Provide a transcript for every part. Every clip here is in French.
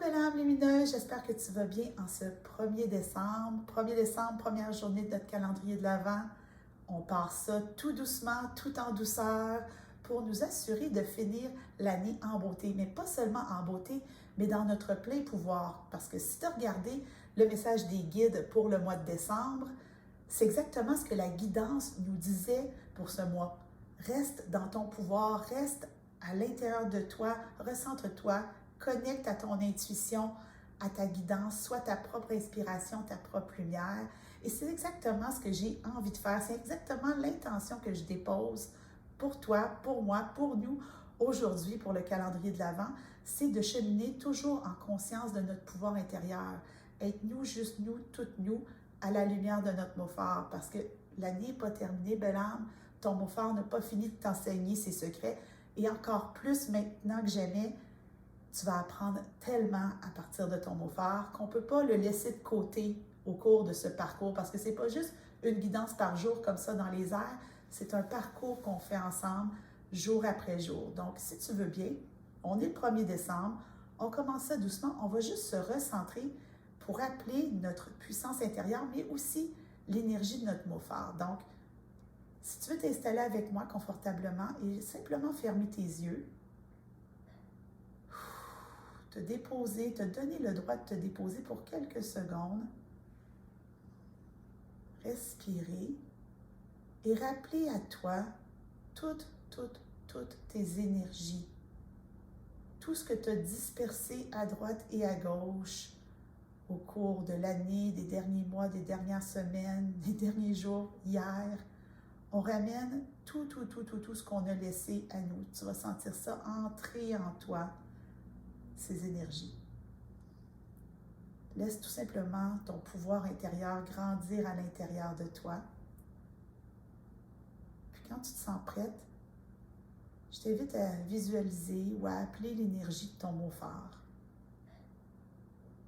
belle âme lumineuse, j'espère que tu vas bien en ce 1er décembre. 1er décembre, première journée de notre calendrier de l'Avent. On part ça tout doucement, tout en douceur, pour nous assurer de finir l'année en beauté. Mais pas seulement en beauté, mais dans notre plein pouvoir. Parce que si tu as regardé le message des guides pour le mois de décembre, c'est exactement ce que la guidance nous disait pour ce mois. Reste dans ton pouvoir, reste à l'intérieur de toi, recentre-toi, connecte à ton intuition, à ta guidance, soit ta propre inspiration, ta propre lumière. Et c'est exactement ce que j'ai envie de faire. C'est exactement l'intention que je dépose pour toi, pour moi, pour nous, aujourd'hui, pour le calendrier de l'Avent. C'est de cheminer toujours en conscience de notre pouvoir intérieur. Être nous, juste nous, toutes nous, à la lumière de notre mot fort. Parce que l'année n'est pas terminée, belle âme. Ton mot fort n'a pas fini de t'enseigner ses secrets. Et encore plus maintenant que jamais, tu vas apprendre tellement à partir de ton mot fort qu'on ne peut pas le laisser de côté au cours de ce parcours parce que ce n'est pas juste une guidance par jour comme ça dans les airs, c'est un parcours qu'on fait ensemble jour après jour. Donc, si tu veux bien, on est le 1er décembre, on commence ça doucement, on va juste se recentrer pour appeler notre puissance intérieure, mais aussi l'énergie de notre mot fort. Donc, si tu veux t'installer avec moi confortablement et simplement fermer tes yeux, te déposer, te donner le droit de te déposer pour quelques secondes, respirer et rappeler à toi toutes tes énergies, tout ce que tu as dispersé à droite et à gauche au cours de l'année, des derniers mois, des dernières semaines, des derniers jours, hier. On ramène tout ce qu'on a laissé à nous. Tu vas sentir ça entrer en toi, ces énergies. Laisse tout simplement ton pouvoir intérieur grandir à l'intérieur de toi. Puis quand tu te sens prête, je t'invite à visualiser ou à appeler l'énergie de ton mot fort.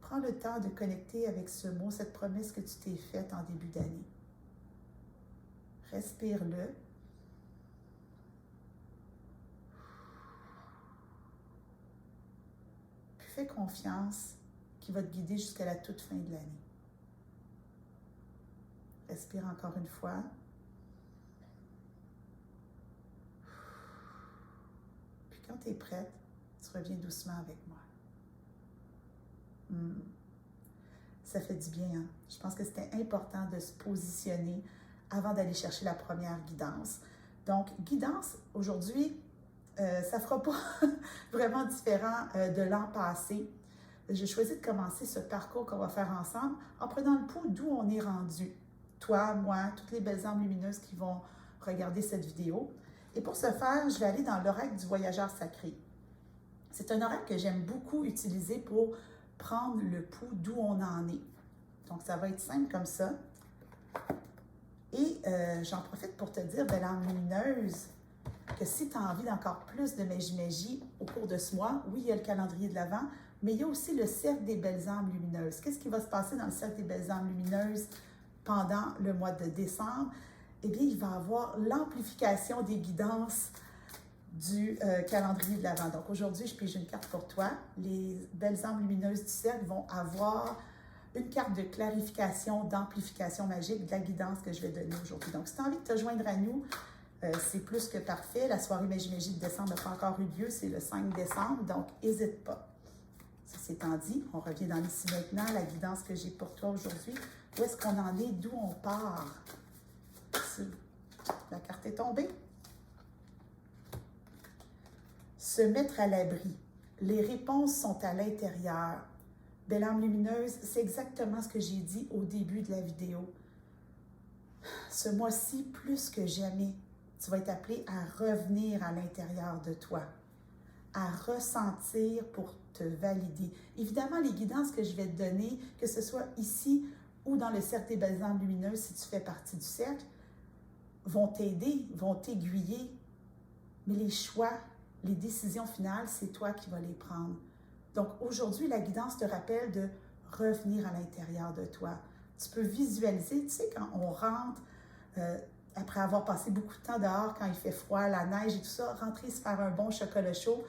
Prends le temps de connecter avec ce mot, cette promesse que tu t'es faite en début d'année. Respire-le. Puis fais confiance qu'il va te guider jusqu'à la toute fin de l'année. Respire encore une fois. Puis quand tu es prête, tu reviens doucement avec moi. Ça fait du bien, hein? Je pense que c'était important de se positionner avant d'aller chercher la première guidance. Donc, guidance, aujourd'hui, ça ne fera pas vraiment différent de l'an passé. J'ai choisi de commencer ce parcours qu'on va faire ensemble en prenant le pouls d'où on est rendu. Toi, moi, toutes les belles âmes lumineuses qui vont regarder cette vidéo. Et pour ce faire, je vais aller dans l'oracle du voyageur sacré. C'est un oracle que j'aime beaucoup utiliser pour prendre le pouls d'où on en est. Donc, ça va être simple comme ça. Et j'en profite pour te dire, belle âme lumineuse, que si tu as envie d'encore plus de magie au cours de ce mois, oui, il y a le calendrier de l'Avent, mais il y a aussi le cercle des belles âmes lumineuses. Qu'est-ce qui va se passer dans le cercle des belles âmes lumineuses pendant le mois de décembre? Eh bien, il va y avoir l'amplification des guidances du calendrier de l'Avent. Donc, aujourd'hui, je pige une carte pour toi. Les belles âmes lumineuses du cercle vont avoir une carte de clarification, d'amplification magique de la guidance que je vais donner aujourd'hui. Donc, si tu as envie de te joindre à nous, c'est plus que parfait. La soirée Magie de décembre n'a pas encore eu lieu, c'est le 5 décembre, donc n'hésite pas. Ceci étant dit, on revient dans l'ici maintenant, la guidance que j'ai pour toi aujourd'hui. Où est-ce qu'on en est, d'où on part? La carte est tombée. Se mettre à l'abri. Les réponses sont à l'intérieur. Belle âme lumineuse, c'est exactement ce que j'ai dit au début de la vidéo. Ce mois-ci, plus que jamais, tu vas être appelé à revenir à l'intérieur de toi, à ressentir pour te valider. Évidemment, les guidances que je vais te donner, que ce soit ici ou dans le cercle des belles âmes lumineuses, si tu fais partie du cercle, vont t'aider, vont t'aiguiller. Mais les choix, les décisions finales, c'est toi qui vas les prendre. Donc aujourd'hui, la guidance te rappelle de revenir à l'intérieur de toi. Tu peux visualiser, tu sais, quand on rentre, après avoir passé beaucoup de temps dehors, quand il fait froid, la neige et tout ça, rentrer se faire un bon chocolat chaud,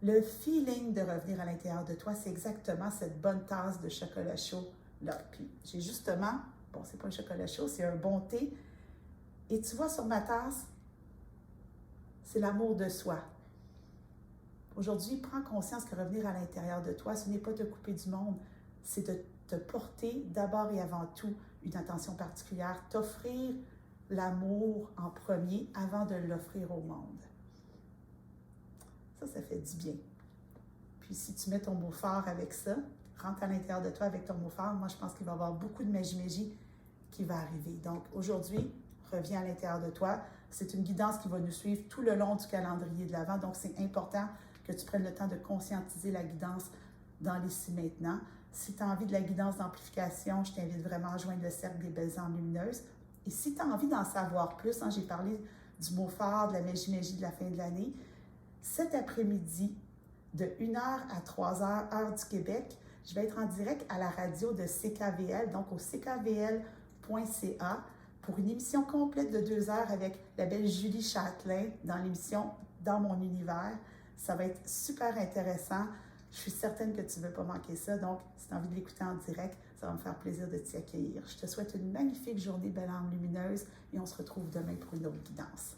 Le feeling de revenir à l'intérieur de toi, c'est exactement cette bonne tasse de chocolat chaud là. Puis j'ai justement, bon, c'est pas un chocolat chaud, c'est un bon thé. Et tu vois sur ma tasse, c'est l'amour de soi. Aujourd'hui, prends conscience que revenir à l'intérieur de toi, ce n'est pas te couper du monde, c'est de te porter d'abord et avant tout une attention particulière, t'offrir l'amour en premier avant de l'offrir au monde. Ça fait du bien. Puis si tu mets ton mot fort avec ça, rentre à l'intérieur de toi avec ton mot fort, moi je pense qu'il va y avoir beaucoup de magie qui va arriver. Donc aujourd'hui, reviens à l'intérieur de toi. C'est une guidance qui va nous suivre tout le long du calendrier de l'Avent. Donc c'est important que tu prennes le temps de conscientiser la guidance dans l'ici maintenant. Si tu as envie de la guidance d'amplification, je t'invite vraiment à joindre le Cercle des Belles Âmes Lumineuses. Et si tu as envie d'en savoir plus, j'ai parlé du mot phare, de la magie de la fin de l'année, cet après-midi, de 1h à 3h, heure du Québec, je vais être en direct à la radio de CKVL, donc au ckvl.ca, pour une émission complète de 2 heures avec la belle Julie Châtelain dans l'émission Dans mon univers. Ça va être super intéressant. Je suis certaine que tu ne veux pas manquer ça. Donc, si tu as envie de l'écouter en direct, ça va me faire plaisir de t'y accueillir. Je te souhaite une magnifique journée, belle âme lumineuse, et on se retrouve demain pour une autre guidance.